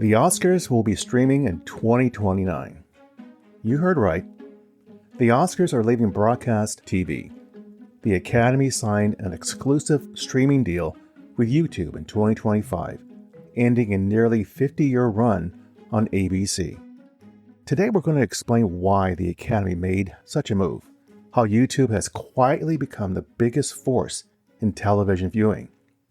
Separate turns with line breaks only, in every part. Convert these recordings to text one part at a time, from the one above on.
The Oscars will be streaming in 2029. You heard right. The Oscars are leaving broadcast TV. The Academy signed an exclusive streaming deal with YouTube in 2025, ending a nearly 50-year run on ABC. Today we're going to explain why the Academy made such a move, how YouTube has quietly become the biggest force in television viewing,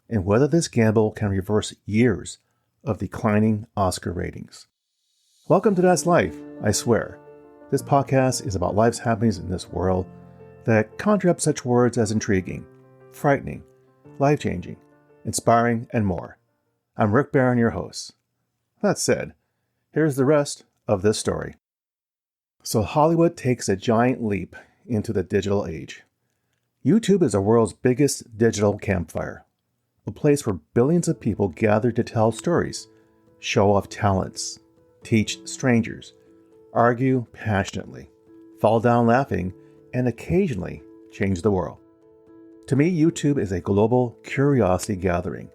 and whether this gamble can reverse years of declining Oscar ratings. Welcome to That's Life, I swear. This podcast is about life's happenings in this world that conjure up such words as intriguing, frightening, life-changing, inspiring, and more. I'm Rick Barron, your host. That said, here's the rest of this story. So Hollywood takes a giant leap into the digital age. YouTube is the world's biggest digital campfire, a place where billions of people gather to tell stories, show off talents, teach strangers, argue passionately, fall down laughing, and occasionally change the world. To me, YouTube is a global curiosity gathering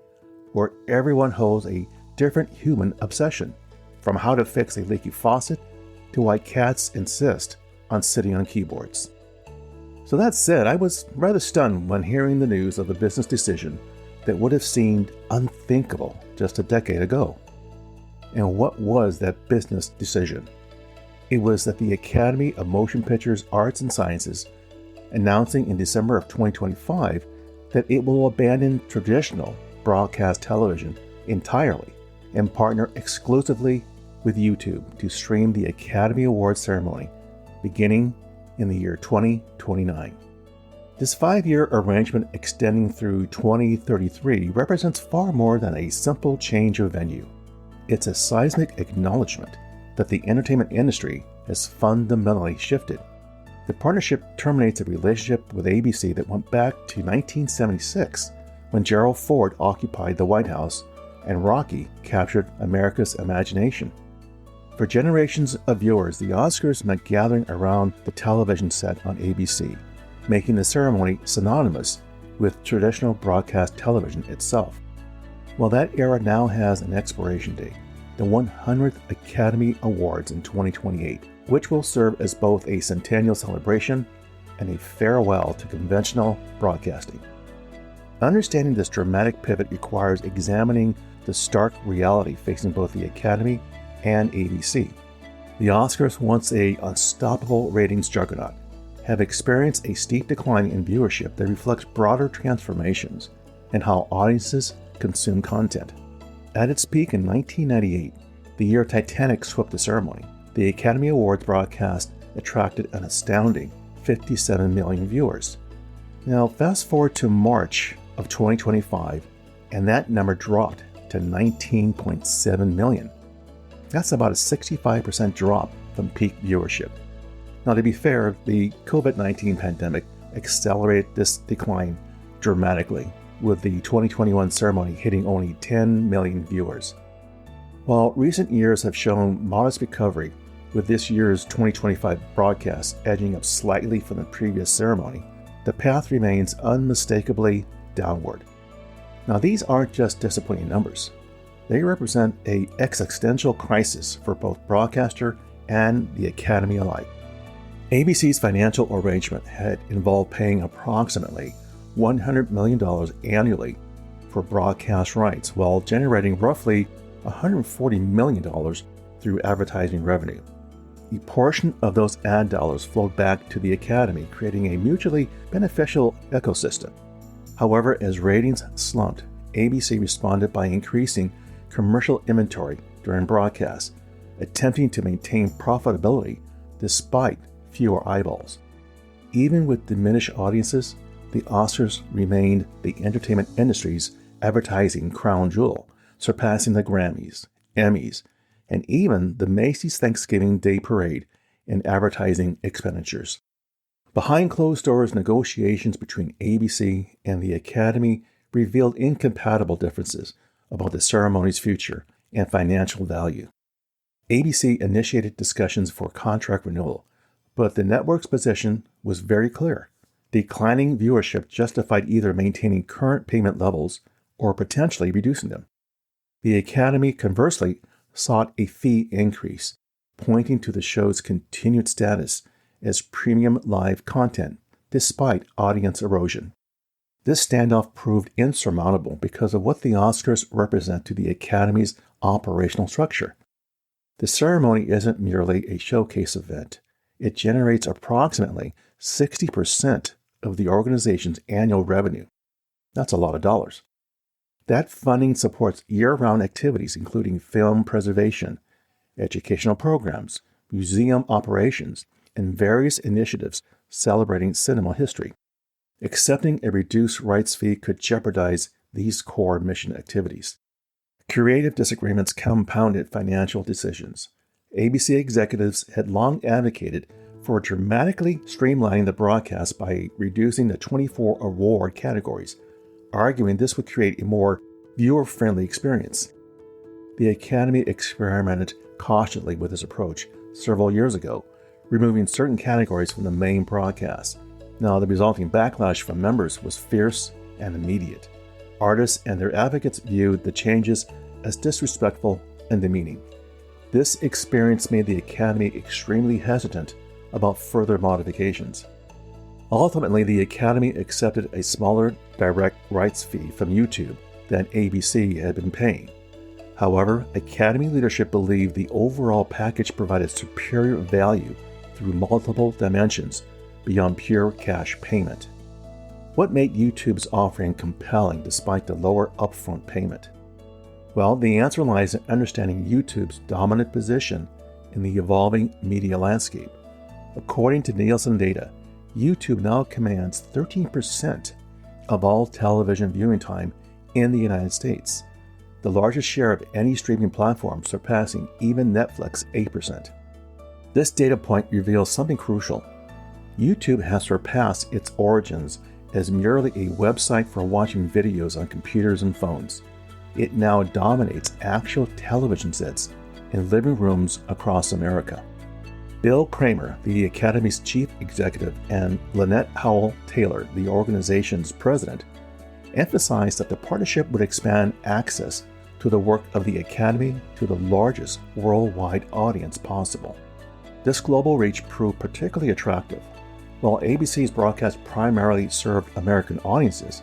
where everyone holds a different human obsession, from how to fix a leaky faucet to why cats insist on sitting on keyboards. So that said, I was rather stunned when hearing the news of a business decision that would have seemed unthinkable just a decade ago. And what was that business decision? It was that the Academy of Motion Pictures Arts and Sciences announcing in December of 2025 that it will abandon traditional broadcast television entirely and partner exclusively with YouTube to stream the Academy Awards ceremony beginning in the year 2029. This 5-year arrangement extending through 2033 represents far more than a simple change of venue. It's a seismic acknowledgement that the entertainment industry has fundamentally shifted. The partnership terminates a relationship with ABC that went back to 1976, when Gerald Ford occupied the White House and Rocky captured America's imagination. For generations of viewers, the Oscars meant gathering around the television set on ABC, making the ceremony synonymous with traditional broadcast television itself. Well, that era now has an expiration date, the 100th Academy Awards in 2028, which will serve as both a centennial celebration and a farewell to conventional broadcasting. Understanding this dramatic pivot requires examining the stark reality facing both the Academy and ABC. The Oscars, once an unstoppable ratings juggernaut, have experienced a steep decline in viewership that reflects broader transformations in how audiences consume content. At its peak in 1998, the year Titanic swept the ceremony, the Academy Awards broadcast attracted an astounding 57 million viewers. Now, fast forward to March of 2025, and that number dropped to 19.7 million. That's about a 65% drop from peak viewership. Now, to be fair, the COVID-19 pandemic accelerated this decline dramatically, with the 2021 ceremony hitting only 10 million viewers. While recent years have shown modest recovery, with this year's 2025 broadcast edging up slightly from the previous ceremony, the path remains unmistakably downward. Now, these aren't just disappointing numbers. They represent an existential crisis for both broadcaster and the Academy alike. ABC's financial arrangement had involved paying approximately $100 million annually for broadcast rights, while generating roughly $140 million through advertising revenue. A portion of those ad dollars flowed back to the Academy, creating a mutually beneficial ecosystem. However, as ratings slumped, ABC responded by increasing commercial inventory during broadcasts, attempting to maintain profitability despite fewer eyeballs. Even with diminished audiences, the Oscars remained the entertainment industry's advertising crown jewel, surpassing the Grammys, Emmys, and even the Macy's Thanksgiving Day Parade in advertising expenditures. Behind closed doors, negotiations between ABC and the Academy revealed incompatible differences about the ceremony's future and financial value. ABC initiated discussions for contract renewal, but the network's position was very clear. Declining viewership justified either maintaining current payment levels or potentially reducing them. The Academy, conversely, sought a fee increase, pointing to the show's continued status as premium live content despite audience erosion. This standoff proved insurmountable because of what the Oscars represent to the Academy's operational structure. The ceremony isn't merely a showcase event. It generates approximately 60% of the organization's annual revenue. That's a lot of dollars. That funding supports year-round activities including film preservation, educational programs, museum operations, and various initiatives celebrating cinema history. Accepting a reduced rights fee could jeopardize these core mission activities. Creative disagreements compounded financial decisions. ABC executives had long advocated for dramatically streamlining the broadcast by reducing the 24 award categories, arguing this would create a more viewer-friendly experience. The Academy experimented cautiously with this approach several years ago, removing certain categories from the main broadcast. Now, the resulting backlash from members was fierce and immediate. Artists and their advocates viewed the changes as disrespectful and demeaning. This experience made the Academy extremely hesitant about further modifications. Ultimately, the Academy accepted a smaller direct rights fee from YouTube than ABC had been paying. However, Academy leadership believed the overall package provided superior value through multiple dimensions beyond pure cash payment. What made YouTube's offering compelling despite the lower upfront payment? Well, the answer lies in understanding YouTube's dominant position in the evolving media landscape. According to Nielsen data, YouTube now commands 13% of all television viewing time in the United States, the largest share of any streaming platform, surpassing even Netflix 8%. This data point reveals something crucial. YouTube has surpassed its origins as merely a website for watching videos on computers and phones. It now dominates actual television sets in living rooms across America. Bill Kramer, the Academy's chief executive, and Lynette Howell-Taylor, the organization's president, emphasized that the partnership would expand access to the work of the Academy to the largest worldwide audience possible. This global reach proved particularly attractive. While ABC's broadcast primarily served American audiences,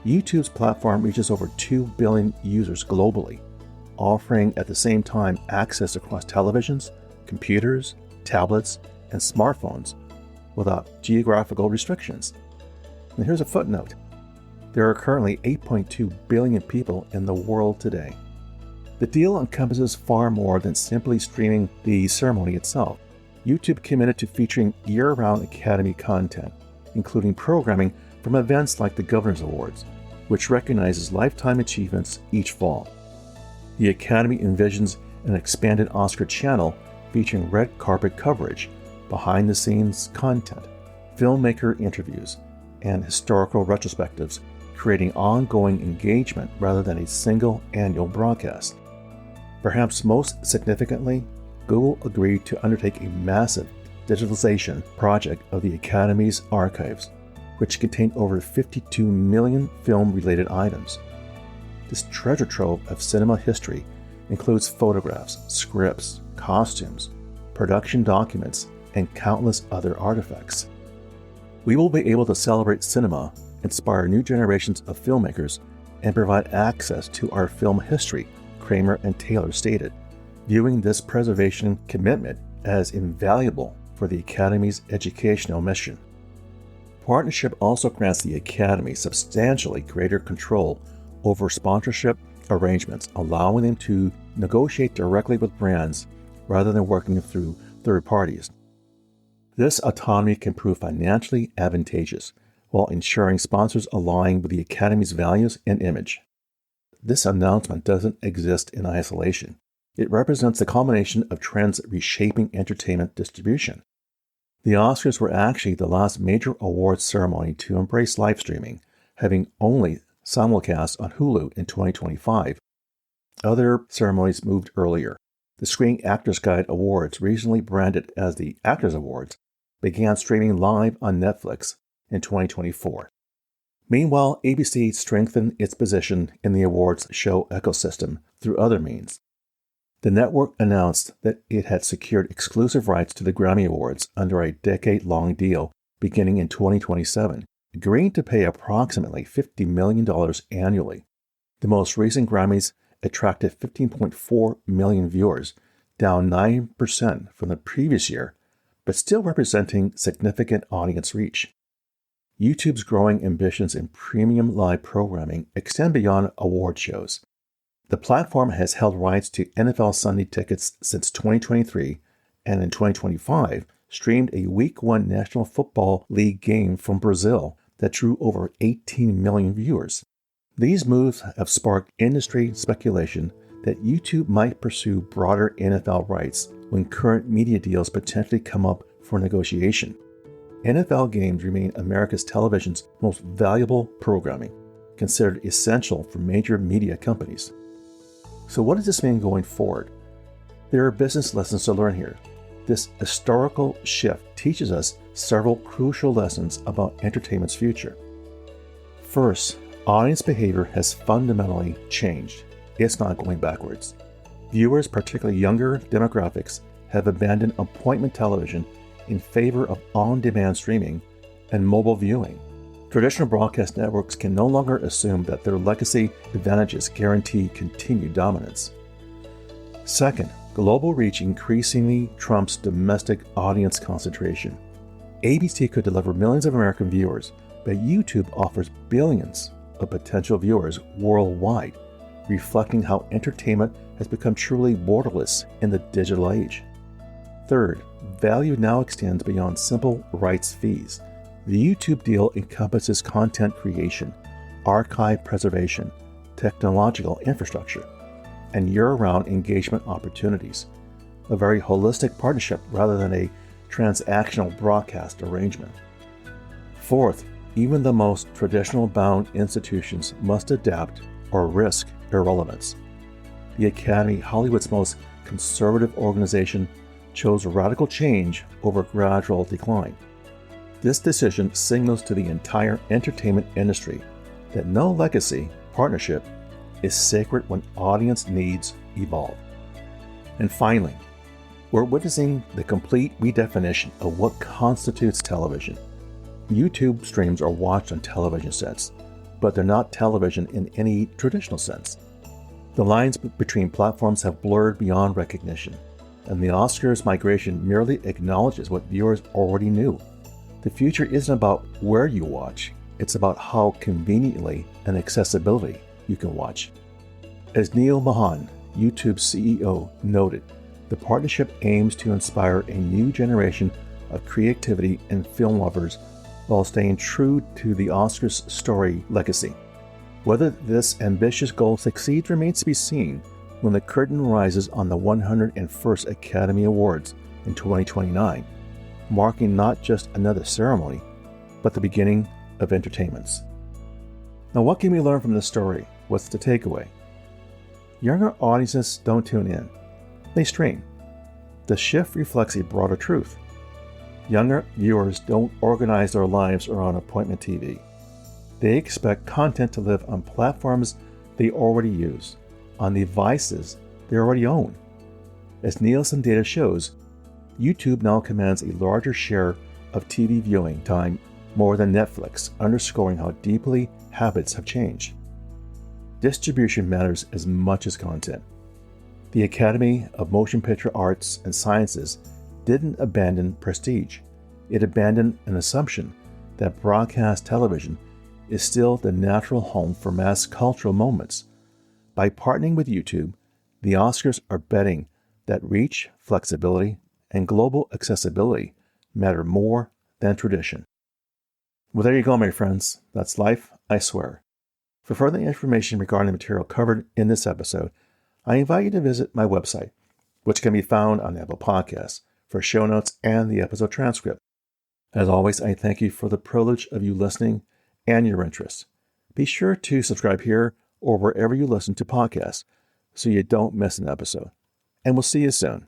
YouTube's platform reaches over 2 billion users globally, offering at the same time access across televisions, computers, tablets, and smartphones without geographical restrictions. And here's a footnote. There are currently 8.2 billion people in the world today. The deal encompasses far more than simply streaming the ceremony itself. YouTube committed to featuring year-round Academy content, including programming from events like the Governor's Awards, which recognizes lifetime achievements each fall. The Academy envisions an expanded Oscar channel featuring red carpet coverage, behind-the-scenes content, filmmaker interviews, and historical retrospectives, creating ongoing engagement rather than a single annual broadcast. Perhaps most significantly, Google agreed to undertake a massive digitalization project of the Academy's archives, which contained over 52 million film-related items. This treasure trove of cinema history includes photographs, scripts, costumes, production documents, and countless other artifacts. We will be able to celebrate cinema, inspire new generations of filmmakers, and provide access to our film history, Kramer and Taylor stated, viewing this preservation commitment as invaluable for the Academy's educational mission. Partnership also grants the Academy substantially greater control over sponsorship arrangements, allowing them to negotiate directly with brands rather than working through third parties. This autonomy can prove financially advantageous while ensuring sponsors align with the Academy's values and image. This announcement doesn't exist in isolation. It represents the culmination of trends reshaping entertainment distribution. The Oscars were actually the last major awards ceremony to embrace live streaming, having only simulcast on Hulu in 2025. Other ceremonies moved earlier. The Screen Actors Guild Awards, recently branded as the Actors Awards, began streaming live on Netflix in 2024. Meanwhile, ABC strengthened its position in the awards show ecosystem through other means. The network announced that it had secured exclusive rights to the Grammy Awards under a decade-long deal beginning in 2027, agreeing to pay approximately $50 million annually. The most recent Grammys attracted 15.4 million viewers, down 9% from the previous year, but still representing significant audience reach. YouTube's growing ambitions in premium live programming extend beyond award shows. The platform has held rights to NFL Sunday Tickets since 2023, and in 2025 streamed a Week 1 National Football League game from Brazil that drew over 18 million viewers. These moves have sparked industry speculation that YouTube might pursue broader NFL rights when current media deals potentially come up for negotiation. NFL games remain America's television's most valuable programming, considered essential for major media companies. So what does this mean going forward? There are business lessons to learn here. This historical shift teaches us several crucial lessons about entertainment's future. First, audience behavior has fundamentally changed. It's not going backwards. Viewers, particularly younger demographics, have abandoned appointment television in favor of on-demand streaming and mobile viewing. Traditional broadcast networks can no longer assume that their legacy advantages guarantee continued dominance. Second, global reach increasingly trumps domestic audience concentration. ABC could deliver millions of American viewers, but YouTube offers billions of potential viewers worldwide, reflecting how entertainment has become truly borderless in the digital age. Third, value now extends beyond simple rights fees. The YouTube deal encompasses content creation, archive preservation, technological infrastructure, and year-round engagement opportunities, a very holistic partnership rather than a transactional broadcast arrangement. Fourth, even the most traditional bound institutions must adapt or risk irrelevance. The Academy, Hollywood's most conservative organization, chose radical change over gradual decline. This decision signals to the entire entertainment industry that no legacy partnership is sacred when audience needs evolve. And finally, we're witnessing the complete redefinition of what constitutes television. YouTube streams are watched on television sets, but they're not television in any traditional sense. The lines between platforms have blurred beyond recognition, and the Oscars migration merely acknowledges what viewers already knew. The future isn't about where you watch, it's about how conveniently and accessibility you can watch. As Neil Mahan, YouTube's CEO, noted, the partnership aims to inspire a new generation of creativity and film lovers while staying true to the Oscars story legacy. Whether this ambitious goal succeeds remains to be seen when the curtain rises on the 101st Academy Awards in 2029, marking not just another ceremony, but the beginning of entertainments. Now, what can we learn from this story? What's the takeaway? Younger audiences don't tune in. They stream. The shift reflects a broader truth. Younger viewers don't organize their lives around appointment TV. They expect content to live on platforms they already use, on devices they already own. As Nielsen data shows, YouTube now commands a larger share of TV viewing time more than Netflix, underscoring how deeply habits have changed. Distribution matters as much as content. The Academy of Motion Picture Arts and Sciences didn't abandon prestige. It abandoned an assumption that broadcast television is still the natural home for mass cultural moments. By partnering with YouTube, the Oscars are betting that reach, flexibility, and global accessibility matter more than tradition. Well, there you go, my friends. That's life, I swear. For further information regarding the material covered in this episode, I invite you to visit my website, which can be found on Apple Podcasts, for show notes and the episode transcript. As always, I thank you for the privilege of you listening and your interest. Be sure to subscribe here or wherever you listen to podcasts so you don't miss an episode. And we'll see you soon.